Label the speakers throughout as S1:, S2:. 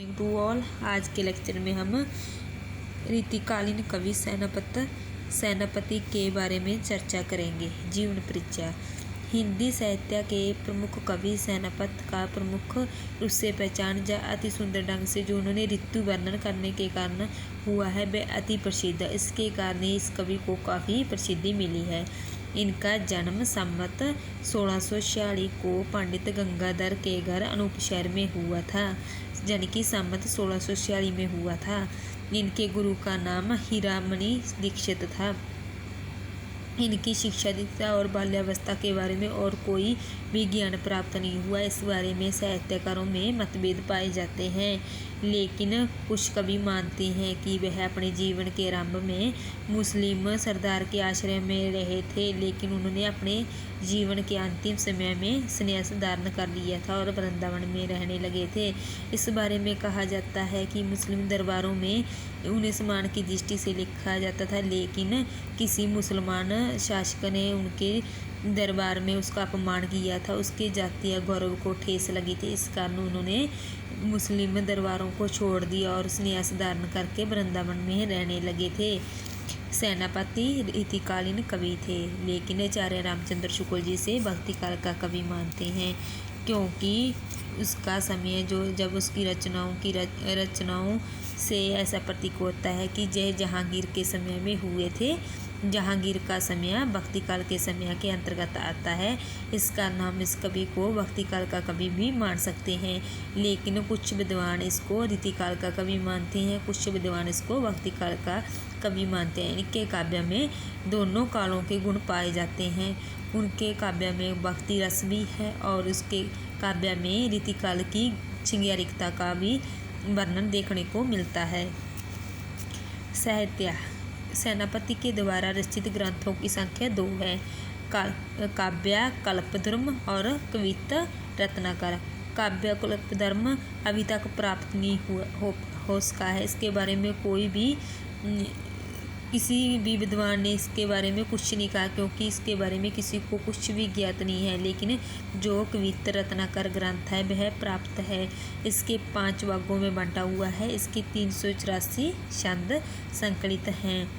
S1: To all. आज के lecture में हम रीतिकालीन कवि सेनापति के बारे में चर्चा करेंगे। जीवन परिचय। हिंदी साहित्य के प्रमुख कवि सेनापति का प्रमुख रूप से पहचान या अति सुंदर ढंग से जो उन्होंने ऋतु वर्णन करने के कारण हुआ है वह अति प्रसिद्ध। इसके कारण इस कवि को काफ़ी प्रसिद्धि मिली है। इनका जन्म संवत 1646 को पंडित गंगाधर के घर अनूप शहर में हुआ था, यानी कि संवत 1646 में हुआ था। इनके गुरु का नाम हीरामणि दीक्षित था। इनकी शिक्षा दीक्षा और बाल्यावस्था के बारे में और कोई भी ज्ञान प्राप्त नहीं हुआ। इस बारे में साहित्यकारों में मतभेद पाए जाते हैं, लेकिन कुछ कवि मानते हैं कि वह अपने जीवन के आरंभ में मुस्लिम सरदार के आश्रय में रहे थे, लेकिन उन्होंने अपने जीवन के अंतिम समय में संन्यास धारण कर लिया था और वृंदावन में रहने लगे थे। इस बारे में कहा जाता है कि मुस्लिम दरबारों में उन्हें सम्मान की दृष्टि से लिखा जाता था, लेकिन किसी मुसलमान शासक ने उनके दरबार में उसका अपमान किया था। उसके जातीय गौरव को ठेस लगी थी। इस कारण उन्होंने मुस्लिम दरबारों को छोड़ दिया और संन्यास धारण करके वृंदावन में रहने लगे थे। सेनापति रीतिकालीन कवि थे, लेकिन आचार्य रामचंद्र शुक्ल जी से भक्ति काल का कवि मानते हैं, क्योंकि उसका समय जब उसकी रचनाओं से ऐसा प्रतीक होता है कि जय जहांगीर के समय में हुए थे। जहांगीर का समय भक्ति काल के समय के अंतर्गत आता है। इसका नाम इस कवि को भक्ति काल का कवि भी मान सकते हैं, लेकिन कुछ विद्वान इसको रीतिकाल का कवि मानते हैं, कुछ विद्वान इसको भक्ति काल का कवि मानते हैं। इनके काव्य में दोनों कालों के गुण पाए जाते हैं। उनके काव्य में भक्ति रस भी है और उसके काव्य में रीतिकाल की श्रृंगारिकता का भी वर्णन देखने को मिलता है। साहित्य। सेनापति के द्वारा रचित ग्रंथों की संख्या 2 है, काव्य कल्पद्रुम और कविता रत्नाकर। काव्य कल्पद्रुम अभी तक प्राप्त नहीं हो सका है। इसके बारे में किसी भी विद्वान ने इसके बारे में कुछ नहीं कहा, क्योंकि इसके बारे में किसी को कुछ भी ज्ञात नहीं है। लेकिन जो कविता रत्नाकर ग्रंथ है वह प्राप्त है। इसके 5 भागों में बंटा हुआ है। इसके 384 छंद संकलित हैं।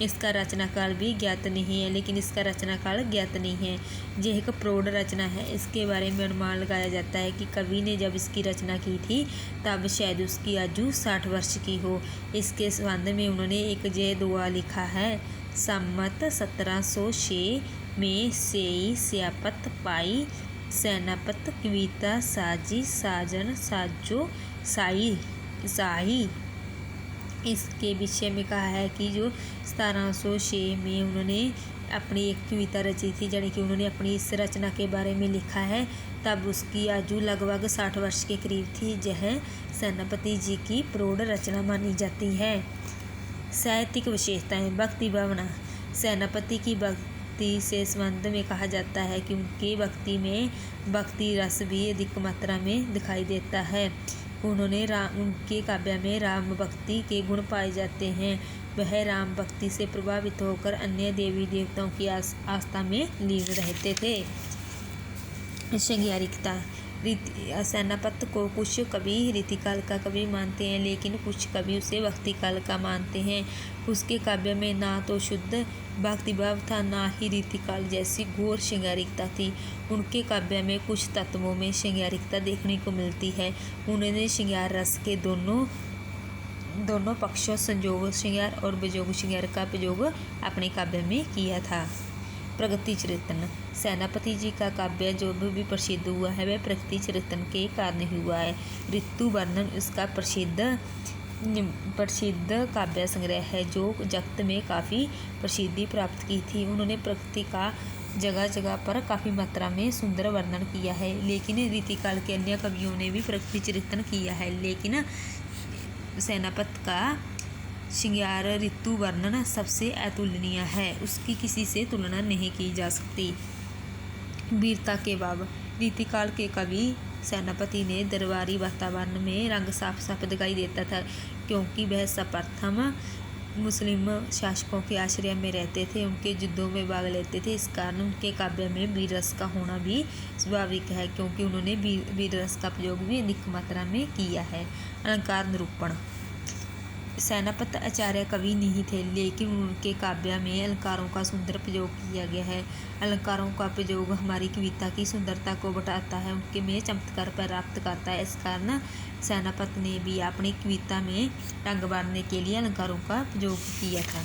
S1: इसका रचनाकाल भी ज्ञात नहीं है, लेकिन इसका रचनाकाल ज्ञात नहीं है। यह एक प्रौढ़ रचना है। इसके बारे में अनुमान लगाया जाता है कि कवि ने जब इसकी रचना की थी तब शायद उसकी आयु 60 वर्ष की हो। इसके संबंध में उन्होंने एक जय दुआ लिखा है। संवत 1706 में सेई स्यापत पाई, सेनापत कविता साजी साजन साजो साही। इसके विषय में कहा है कि जो 1706 में उन्होंने अपनी एक कविता रची थी, यानी कि उन्होंने अपनी इस रचना के बारे में लिखा है, तब उसकी आयु लगभग 60 वर्ष के करीब थी। यह सेनापति जी की प्रौढ़ रचना मानी जाती है। साहित्यिक विशेषताएं। भक्ति भावना। सेनापति की भक्ति से संबंध में कहा जाता है कि उनकी भक्ति में भक्ति रस भी अधिक मात्रा में दिखाई देता है। उनके काव्य में राम भक्ति के गुण पाए जाते हैं। वह राम भक्ति से प्रभावित होकर अन्य देवी देवताओं की आस्था में लीन रहते थे। श्रृंगारिकता। सेनापति को कुछ कवि रीतिकाल का कवि मानते हैं, लेकिन कुछ कवि उसे भक्ति काल का मानते हैं। उसके काव्य में ना तो शुद्ध भक्तिभाव था, ना ही रीतिकाल जैसी घोर श्रृंगारिकता थी। उनके काव्य में कुछ तत्वों में श्रृंगारिकता देखने को मिलती है। उन्होंने श्रृंगार रस के दोनों पक्षों संयोग श्रृंगार और वियोग श्रृंगार का प्रयोग अपने काव्य में किया था। प्रगति चरित्र। सेनापति जी का काव्य जो भी प्रसिद्ध हुआ है वह प्रगति चरित्र के कारण हुआ है। ऋतु वर्णन इसका प्रसिद्ध काव्य संग्रह है जो जगत में काफ़ी प्रसिद्धि प्राप्त की थी। उन्होंने प्रकृति का जगह जगह पर काफ़ी मात्रा में सुंदर वर्णन किया है, लेकिन रीतिकाल के अन्य कवियों ने भी प्रगति चरित्र किया है, लेकिन सेनापति का श्रृंगार ऋतु वर्णन सबसे अतुलनीय है। उसकी किसी से तुलना नहीं की जा सकती। वीरता के भाव। रीतिकाल के कवि सेनापति ने दरबारी वातावरण में रंग साफ साफ दिखाई देता था, क्योंकि वह सर्वप्रथम मुस्लिम शासकों के आश्रय में रहते थे, उनके युद्धों में भाग लेते थे। इस कारण उनके काव्य में वीर रस का होना भी स्वाभाविक है, क्योंकि उन्होंने वीर रस का प्रयोग भी अधिक मात्रा में किया है। अलंकार निरूपण। सेनापति आचार्य कवि नहीं थे, लेकिन उनके काव्य में अलंकारों का सुंदर प्रयोग किया गया है। अलंकारों का प्रयोग हमारी कविता की सुंदरता को बढ़ाता है, उनके में चमत्कार प्राप्त करता है। इस कारण सेनापति ने भी अपनी कविता में रंग भरने के लिए अलंकारों का प्रयोग किया था।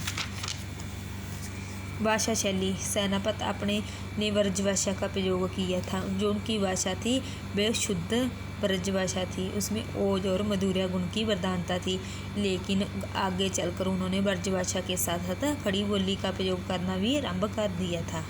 S1: भाषा शैली। सेनापति अपने ने ब्रजभाषा का प्रयोग किया था। जो उनकी भाषा थी वह शुद्ध ब्रजभाषा थी, उसमें ओज और मधुर्य गुण की वरदानता थी। लेकिन आगे चलकर उन्होंने ब्रजभाषा के साथ साथ खड़ी बोली का प्रयोग करना भी आरंभ कर दिया था।